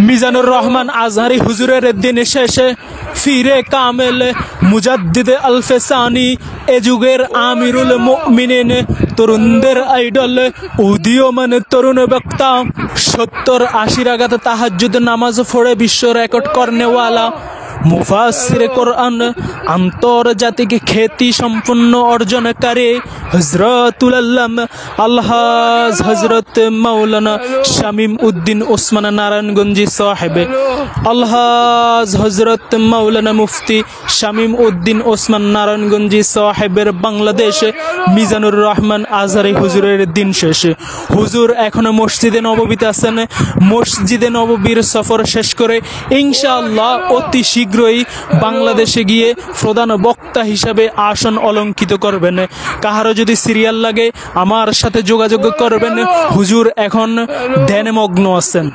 মিজানুর রহমান আজহারি হুজুরের দিন শেষে ফিরে কামেল মুজাদ্দিদে আলফেসানি এ যুগের আমিরুল মুমিনিন তরুণদের আইডল উদীয়মান তরুণ বক্তা 70-80 রাকাত তাহাজ্জুদ নামাজ পড়ে বিশ্ব রেকর্ড করনেওয়ালা মুফাসসির কোরআন আন্তর্জাতিক খ্যাতি সম্পন্ন অর্জনকারী হযরতুল আল্লামা আলহাজ হযরত মাওলানা শামীম উদ্দিন ওসমান নারায়ণগঞ্জি সাহেব আলহাজ হযরত মাওলানা মুফতি শামীম উদ্দিন ওসমান নারায়ণগঞ্জি সাহেবের বাংলাদেশে মিজানুর রহমান আজহারি হুজুরের দিন শেষে হুজুর এখনো মসজিদে নববীতে আছেন। মসজিদে নববীর সফর শেষ করে ইনশাআল্লাহ অতি শীঘ্রই বাংলাদেশে গিয়ে প্রধান বক্তা হিসাবে আসন অলঙ্কিত করবেন। কাহারও যদি সিরিয়াল লাগে আমার সাথে যোগাযোগ করবেন। হুজুর এখন ধ্যানমগ্ন আছেন।